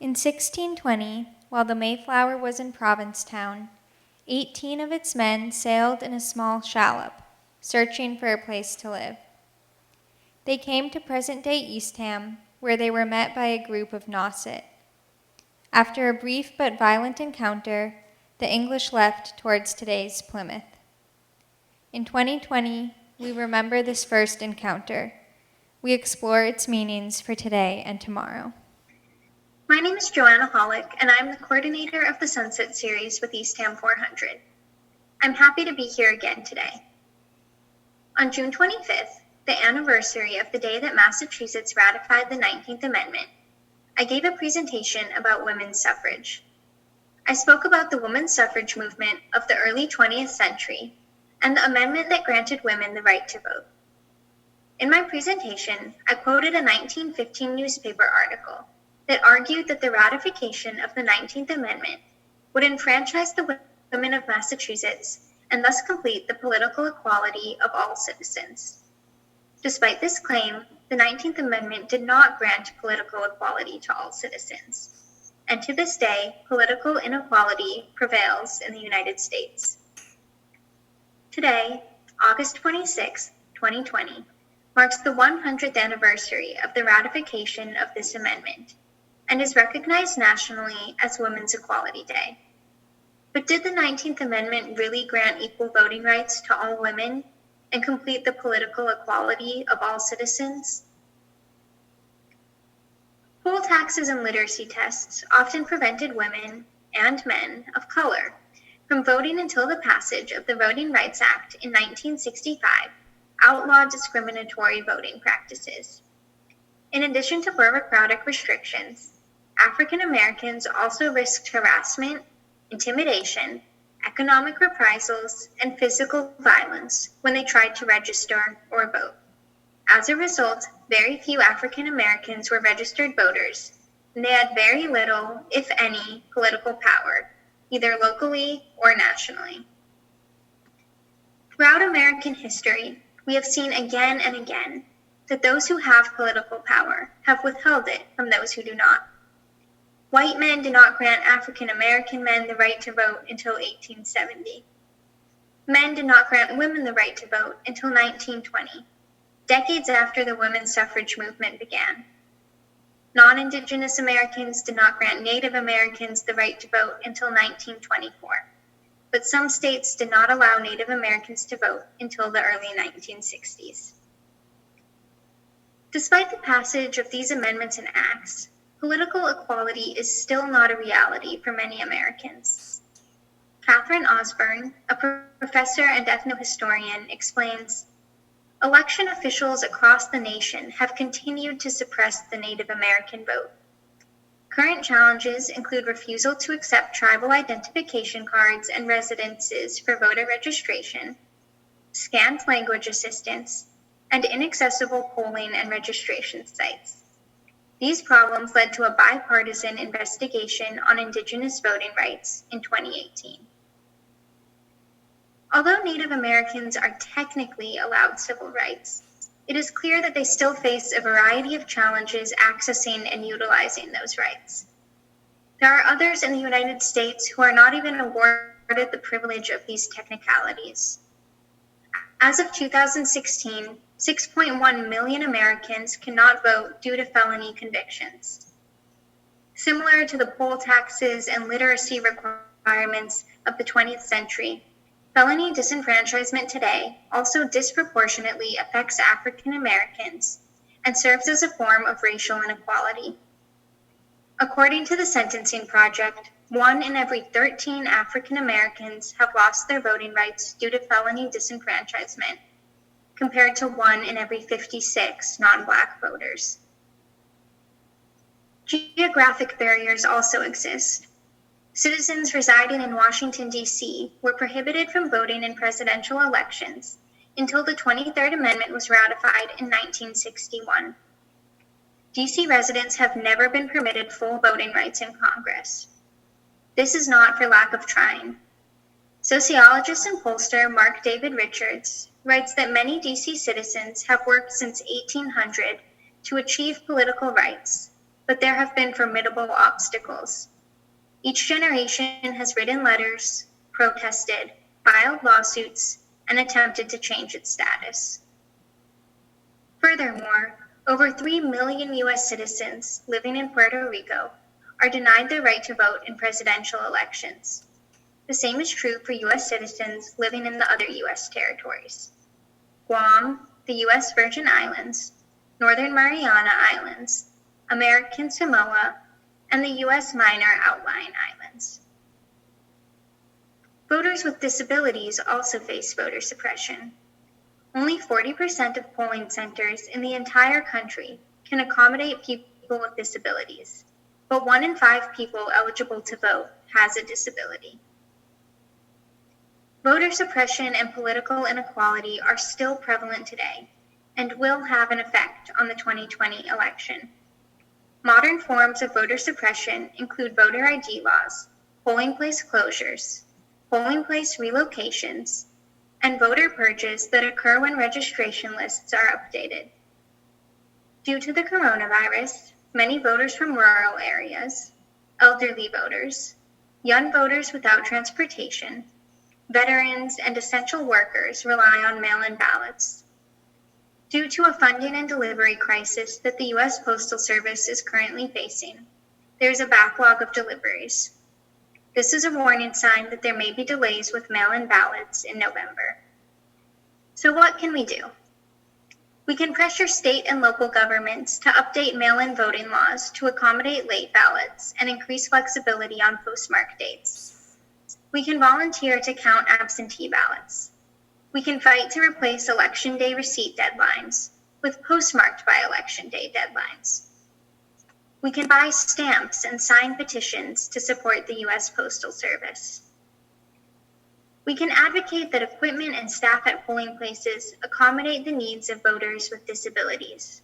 In 1620, while the Mayflower was in Provincetown, 18 of its men sailed in a small shallop, searching for a place to live. They came to present-day Eastham, where they were met by a group of Nauset. After a brief but violent encounter, the English left towards today's Plymouth. In 2020, we remember this first encounter. We explore its meanings for today and tomorrow. My name is Joanna Holleck, and I'm the coordinator of the Sunset Series with Eastham 400. I'm happy to be here again today. On June 25th, the anniversary of the day that Massachusetts ratified the 19th Amendment, I gave a presentation about women's suffrage. I spoke about the women's suffrage movement of the early 20th century and the amendment that granted women the right to vote. In my presentation, I quoted a 1915 newspaper article that argued that the ratification of the 19th Amendment would enfranchise the women of Massachusetts and thus complete the political equality of all citizens. Despite this claim, the 19th Amendment did not grant political equality to all citizens, and to this day, political inequality prevails in the United States. Today, August 26, 2020, marks the 100th anniversary of the ratification of this amendment, and is recognized nationally as Women's Equality Day. But did the 19th Amendment really grant equal voting rights to all women and complete the political equality of all citizens? Poll taxes and literacy tests often prevented women and men of color from voting until the passage of the Voting Rights Act in 1965 outlawed discriminatory voting practices. In addition to bureaucratic restrictions, African Americans also risked harassment, intimidation, economic reprisals, and physical violence when they tried to register or vote. As a result, very few African Americans were registered voters, and they had very little, if any, political power, either locally or nationally. Throughout American history, we have seen again and again that those who have political power have withheld it from those who do not. White men did not grant African American men the right to vote until 1870. Men did not grant women the right to vote until 1920, decades after the women's suffrage movement began. Non-Indigenous Americans did not grant Native Americans the right to vote until 1924, but some states did not allow Native Americans to vote until the early 1960s. Despite the passage of these amendments and acts, political equality is still not a reality for many Americans. Catherine Osborne, a professor and ethnohistorian, explains, "Election officials across the nation have continued to suppress the Native American vote. Current challenges include refusal to accept tribal identification cards and residences for voter registration, scant language assistance, and inaccessible polling and registration sites. These problems led to a bipartisan investigation on Indigenous voting rights in 2018. Although Native Americans are technically allowed civil rights, it is clear that they still face a variety of challenges accessing and utilizing those rights. There are others in the United States who are not even awarded the privilege of these technicalities. As of 2016, 6.1 million Americans cannot vote due to felony convictions. Similar to the poll taxes and literacy requirements of the 20th century, felony disenfranchisement today also disproportionately affects African Americans and serves as a form of racial inequality. According to the Sentencing Project, 1 in every 13 African Americans have lost their voting rights due to felony disenfranchisement, compared to 1 in every 56 non-Black voters. Geographic barriers also exist. Citizens residing in Washington, D.C. were prohibited from voting in presidential elections until the 23rd Amendment was ratified in 1961. D.C. residents have never been permitted full voting rights in Congress. This is not for lack of trying. Sociologist and pollster Mark David Richards writes that many D.C. citizens have worked since 1800 to achieve political rights, but there have been formidable obstacles. Each generation has written letters, protested, filed lawsuits, and attempted to change its status. Furthermore, over 3 million U.S. citizens living in Puerto Rico are denied their right to vote in presidential elections. The same is true for U.S. citizens living in the other U.S. territories: Guam, the U.S. Virgin Islands, Northern Mariana Islands, American Samoa, and the U.S. Minor Outlying Islands. Voters with disabilities also face voter suppression. Only 40% of polling centers in the entire country can accommodate people with disabilities, but 1 in 5 people eligible to vote has a disability. Voter suppression and political inequality are still prevalent today and will have an effect on the 2020 election. Modern forms of voter suppression include voter ID laws, polling place closures, polling place relocations, and voter purges that occur when registration lists are updated. Due to the coronavirus, many voters from rural areas, elderly voters, young voters without transportation, veterans, and essential workers rely on mail-in ballots. Due to a funding and delivery crisis that the U.S. Postal Service is currently facing, there is a backlog of deliveries. This is a warning sign that there may be delays with mail-in ballots in November. So what can we do? We can pressure state and local governments to update mail-in voting laws to accommodate late ballots and increase flexibility on postmark dates. We can volunteer to count absentee ballots. We can fight to replace Election Day receipt deadlines with postmarked by Election Day deadlines. We can buy stamps and sign petitions to support the U.S. Postal Service. We can advocate that equipment and staff at polling places accommodate the needs of voters with disabilities.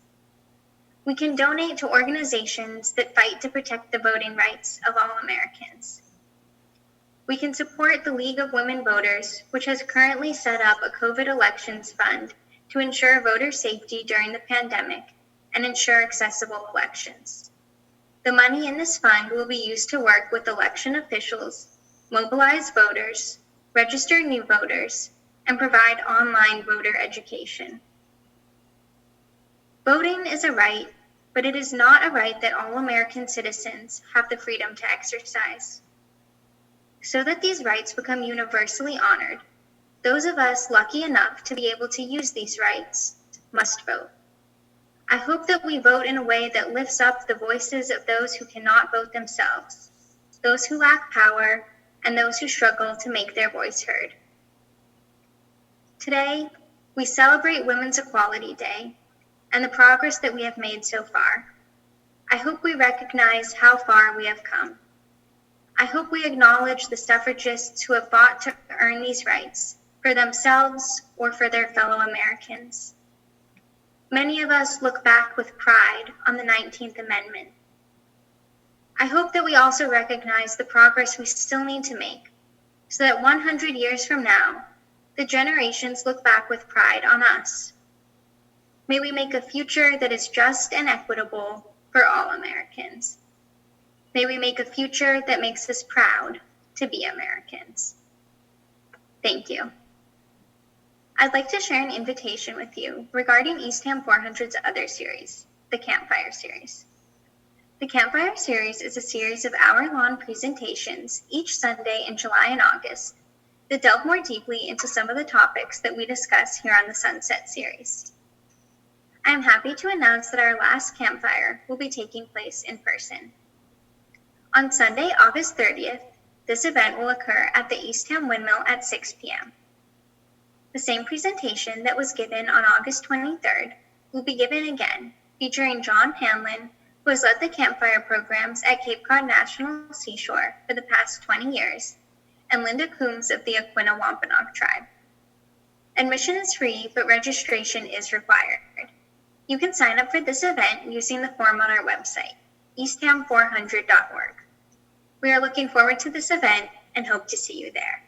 We can donate to organizations that fight to protect the voting rights of all Americans. We can support the League of Women Voters, which has currently set up a COVID elections fund to ensure voter safety during the pandemic and ensure accessible elections. The money in this fund will be used to work with election officials, mobilize voters, register new voters, and provide online voter education. Voting is a right, but it is not a right that all American citizens have the freedom to exercise. So that these rights become universally honored, those of us lucky enough to be able to use these rights must vote. I hope that we vote in a way that lifts up the voices of those who cannot vote themselves, those who lack power, and those who struggle to make their voice heard. Today, we celebrate Women's Equality Day and the progress that we have made so far. I hope we recognize how far we have come. I hope we acknowledge the suffragists who have fought to earn these rights for themselves or for their fellow Americans. Many of us look back with pride on the 19th Amendment. I hope that we also recognize the progress we still need to make so that 100 years from now, the generations look back with pride on us. May we make a future that is just and equitable for all Americans. May we make a future that makes us proud to be Americans. Thank you. I'd like to share an invitation with you regarding Eastham 400's other series, the Campfire Series. The Campfire Series is a series of hour-long presentations each Sunday in July and August that delve more deeply into some of the topics that we discuss here on the Sunset Series. I am happy to announce that our last campfire will be taking place in person. On Sunday, August 30th, this event will occur at the Eastham Windmill at 6 p.m. The same presentation that was given on August 23rd will be given again, featuring John Hanlon, who has led the campfire programs at Cape Cod National Seashore for the past 20 years, and Linda Coombs of the Aquinnah Wampanoag tribe. Admission is free, but registration is required. You can sign up for this event using the form on our website, eastham400.org. We are looking forward to this event and hope to see you there.